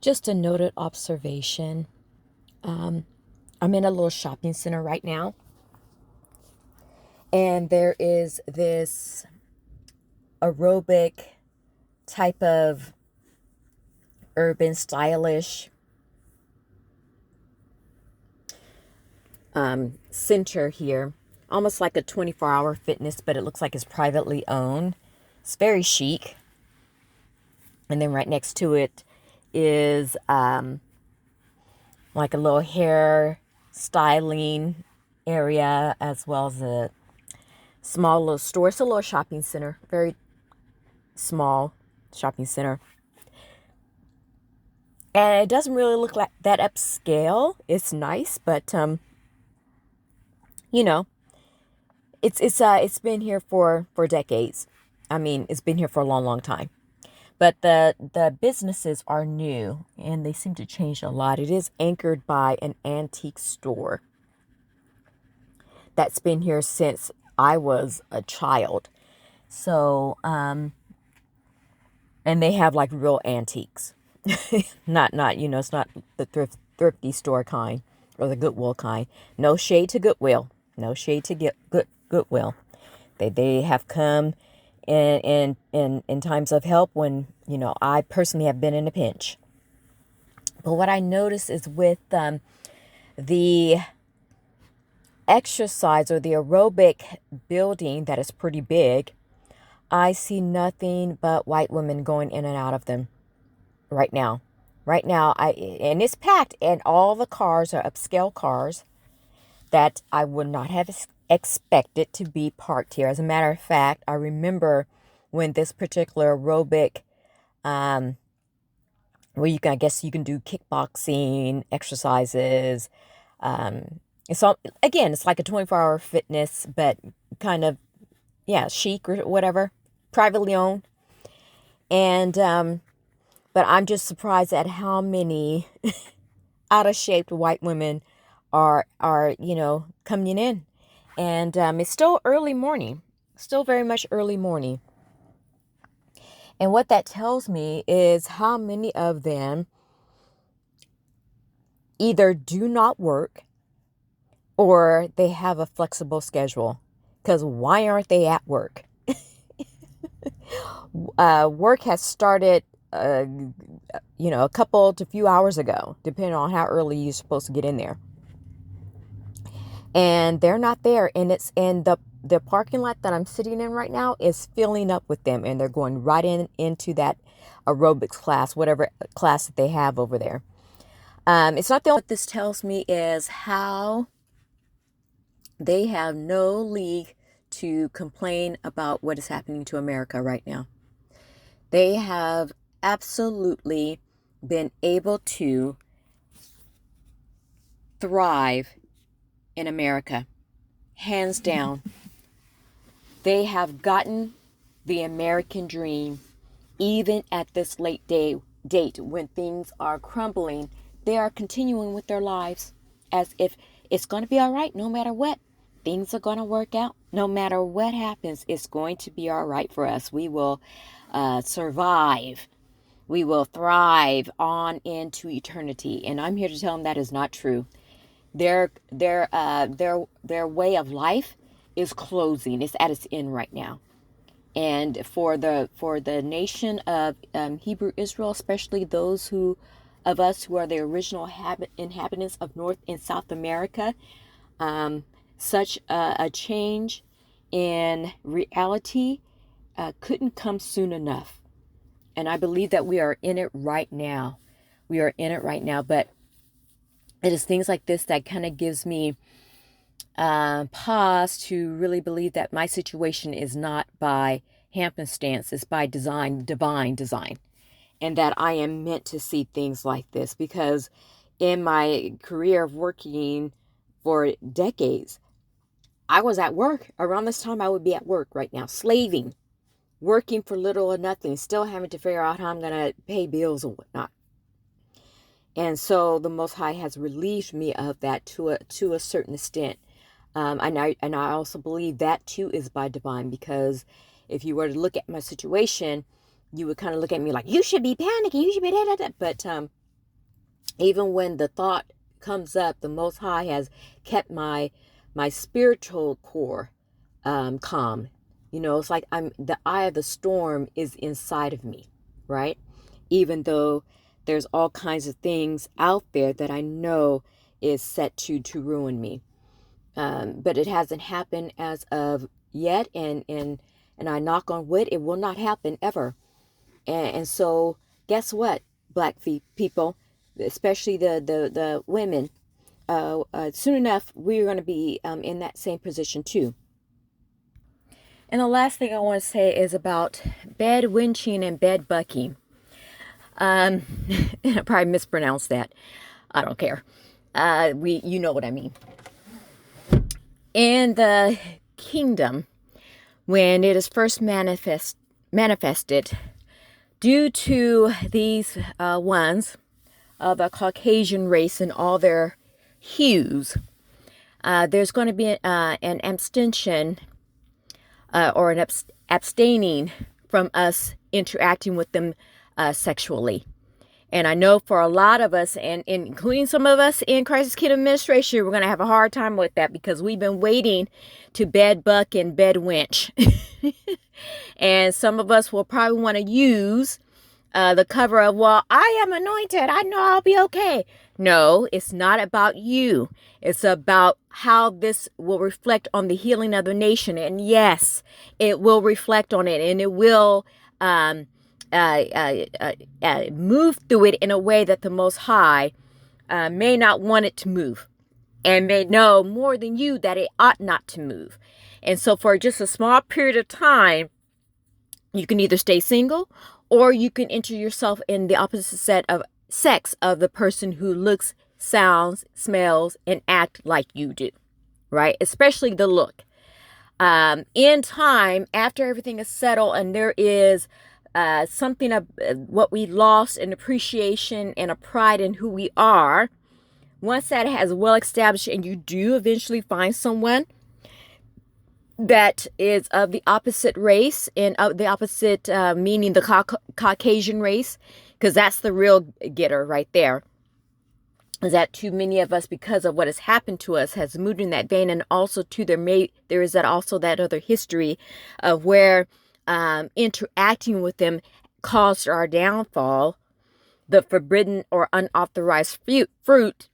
Just a noted observation. I'm in a little shopping center right now, and there is this aerobic type of urban stylish center here, almost like a 24-hour fitness, but it looks like it's privately owned. It's very chic. And then right next to it is like a little hair styling area, as well as a small little store. It's a little shopping center, very small shopping center. And it doesn't really look like that upscale. It's nice, but you know, it's been here for decades. I mean, it's been here for a long, long time. But the businesses are new and they seem to change a lot. It is anchored by an antique store that's been here since I was a child. So, and they have like real antiques. Not, it's not the thrifty store kind or the Goodwill kind. No shade to Goodwill. No shade to Goodwill. They have come in times of help when, I personally have been in a pinch. But what I notice is with the exercise or the aerobic building that is pretty big, I see nothing but white women going in and out of them right now. Right now, and it's packed, and all the cars are upscale cars that I would not have expected to be parked here. As a matter of fact, I remember when this particular aerobic, where I guess you can do kickboxing exercises. It's all, again, it's like a 24-hour fitness, but kind of, yeah, chic or whatever, privately owned. And, but I'm just surprised at how many out of shape white women are coming in. And it's still early morning, still very much early morning. And what that tells me is how many of them either do not work or they have a flexible schedule. Because why aren't they at work? Work has started, a couple to few hours ago, depending on how early you're supposed to get in there. And they're not there. And the parking lot that I'm sitting in right now is filling up with them. And they're going right into that aerobics class, whatever class that they have over there. It's not the only. What this tells me is how they have no league to complain about what is happening to America right now. They have absolutely been able to thrive in America, hands down. They have gotten the American dream, even at this late date when things are crumbling. They are continuing with their lives as if it's going to be all right no matter what. Things are going to work out. No matter what happens, it's going to be all right for us. We will survive. We will thrive on into eternity. And I'm here to tell them that is not true. Their way of life is closing. It's at its end right now. And for the nation of Hebrew Israel, especially those of us who are the original inhabitants of North and South America, such a change in reality couldn't come soon enough. And I believe that we are in it right now. We are in it right now. But it is things like this that kind of gives me pause to really believe that my situation is not by happenstance. It's by design, divine design. And that I am meant to see things like this. Because in my career of working for decades, I was at work. Around this time, I would be at work right now, slaving, working for little or nothing, still having to figure out how I'm going to pay bills and whatnot. And so the Most High has relieved me of that to a certain extent. And I also believe that too is by divine, because if you were to look at my situation, you would kind of look at me like, you should be panicking, you should be da. But Even when the thought comes up, the Most High has kept my spiritual core calm. It's like the eye of the storm is inside of me, right? Even though there's all kinds of things out there that I know is set to ruin me. But it hasn't happened as of yet, and I knock on wood, it will not happen ever. And so, guess what, Black people, especially the women, soon enough we're going to be in that same position too. And the last thing I want to say is about bed winching and bed bucking. I probably mispronounced that. I don't care. You know what I mean. In the kingdom, when it is first manifested, due to these ones of the Caucasian race and all their hues, there's going to be an abstention or an abstaining from us interacting with them sexually. And I know for a lot of us, and including some of us in Crisis Kid Administration, we're going to have a hard time with that because we've been waiting to bed buck and bed winch. And some of us will probably want to use the cover of, well, I am anointed, I know I'll be okay. No, it's not about you. It's about how this will reflect on the healing of the nation. And yes, it will reflect on it, and it will move through it in a way that the Most High may not want it to move, and may know more than you that it ought not to move. And so for just a small period of time, you can either stay single, or you can enter yourself in the opposite set of sex of the person who looks, sounds, smells, and act like you do, right? Especially the look. In time, after everything is settled and there is something of what we lost, an appreciation and a pride in who we are, once that has well established and you do eventually find someone that is of the opposite race, and of the opposite meaning the Caucasian race, because that's the real getter right there, is that too many of us, because of what has happened to us, has moved in that vein. And also too, there is that other history of where interacting with them caused our downfall, the forbidden or unauthorized fruit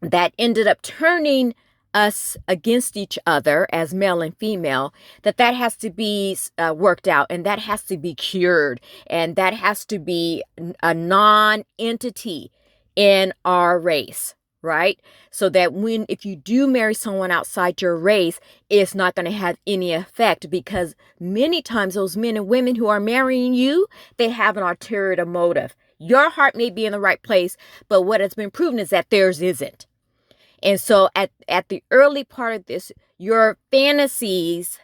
that ended up turning us against each other as male and female, that has to be worked out, and that has to be cured, and that has to be a non-entity in our race, right? So that if you do marry someone outside your race, it's not going to have any effect, because many times those men and women who are marrying you, they have an ulterior motive. Your heart may be in the right place, but what has been proven is that theirs isn't. And so at the early part of this, your fantasies,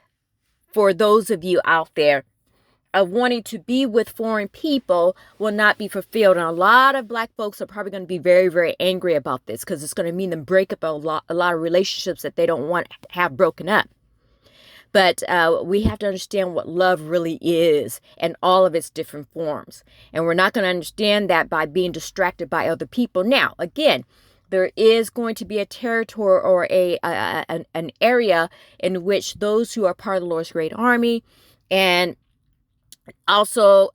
for those of you out there, of wanting to be with foreign people will not be fulfilled. And a lot of Black folks are probably going to be very, very angry about this, because it's going to mean them break up a lot of relationships that they don't want to have broken up. But we have to understand what love really is and all of its different forms. And we're not going to understand that by being distracted by other people. Now, again, there is going to be a territory or an area in which those who are part of the Lord's great army, and also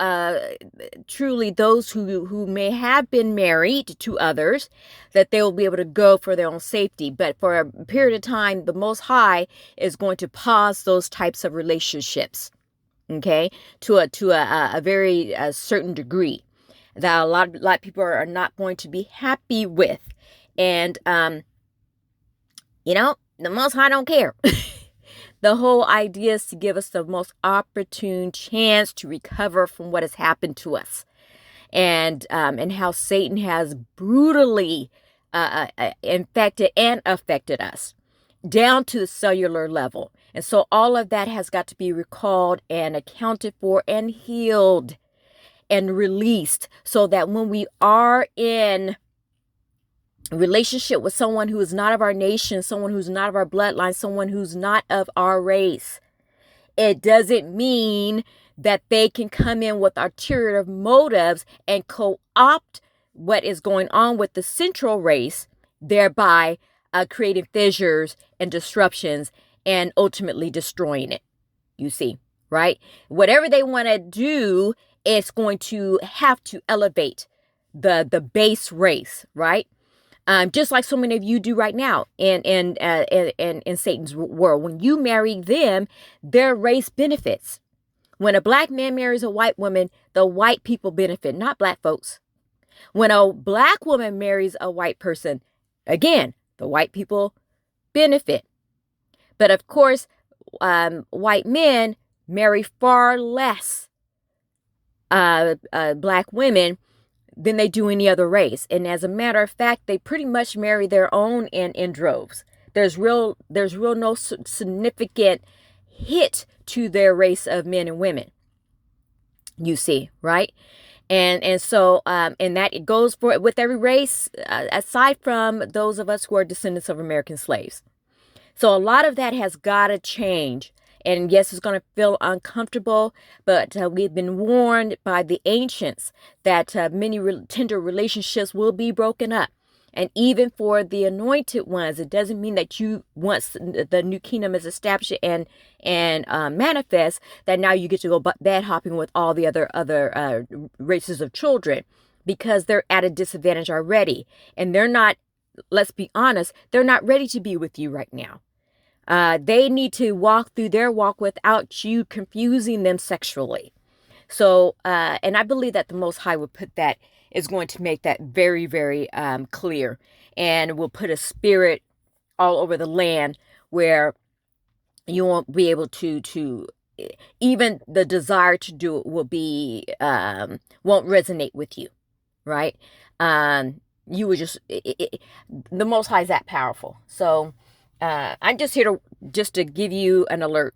truly those who may have been married to others, that they will be able to go for their own safety. But for a period of time, the Most High is going to pause those types of relationships, okay, to a very certain degree, that a lot of people are not going to be happy with. And, the Most High don't care. The whole idea is to give us the most opportune chance to recover from what has happened to us. And how Satan has brutally infected and affected us down to the cellular level. And so all of that has got to be recalled and accounted for and healed and released, so that when we are in relationship with someone who is not of our nation, someone who's not of our bloodline, someone who's not of our race, it doesn't mean that they can come in with ulterior motives and co-opt what is going on with the central race, thereby creating fissures and disruptions and ultimately destroying it. You see, right? Whatever they want to do, it's going to have to elevate the base race, right? Just like so many of you do right now in Satan's world. When you marry them, their race benefits. When a black man marries a white woman, the white people benefit, not black folks. When a black woman marries a white person, again, the white people benefit. But of course, white men marry far less black women than they do any other race. And as a matter of fact, they pretty much marry their own in droves. There's real no significant hit to their race of men and women. You see, right? And so and that it goes for with every race, aside from those of us who are descendants of American slaves. So a lot of that has got to change. And yes, it's going to feel uncomfortable, but we've been warned by the ancients that many tender relationships will be broken up. And even for the anointed ones, it doesn't mean that you, once the new kingdom is established and manifest, that now you get to go bad hopping with all the other races of children, because they're at a disadvantage already. And they're not, let's be honest, they're not ready to be with you right now. They need to walk through their walk without you confusing them sexually. So, and I believe that the Most High will put that, is going to make that very, very clear, and will put a spirit all over the land where you won't be able to even the desire to do it will be, won't resonate with you, right? You would just, the Most High is that powerful. So, I'm just here to give you an alert,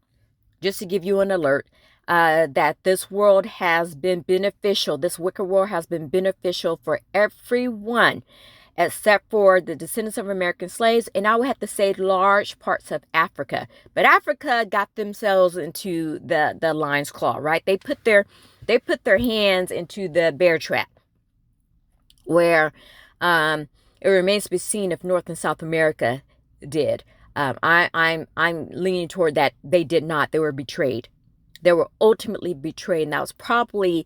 that this world has been beneficial. This wicked world has been beneficial for everyone, except for the descendants of American slaves. And I would have to say large parts of Africa. But Africa got themselves into the lion's claw, right? They put their hands into the bear trap, where it remains to be seen if North and South America did. I'm leaning toward that they did not. They were betrayed. They were ultimately betrayed, and that was probably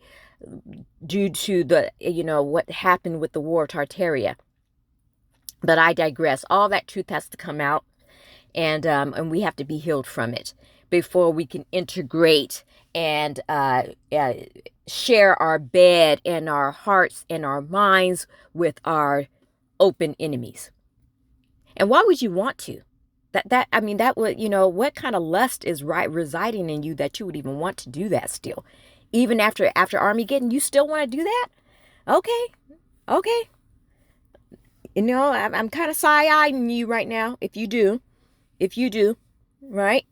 due to the what happened with the War of Tartaria. But I digress. All that truth has to come out, and we have to be healed from it before we can integrate and share our bed and our hearts and our minds with our open enemies. And why would you want to? That would, what kind of lust is residing in you that you would even want to do that still? Even after Armageddon, you still want to do that? Okay. I'm kind of side-eyeing you right now, if you do, right?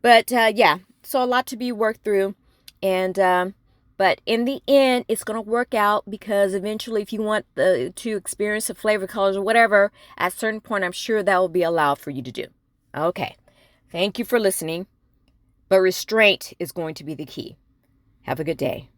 But, yeah, so a lot to be worked through. And, but in the end, it's going to work out, because eventually, if you want to experience the flavor, colors, or whatever, at a certain point, I'm sure that will be allowed for you to do. Okay. Thank you for listening. But restraint is going to be the key. Have a good day.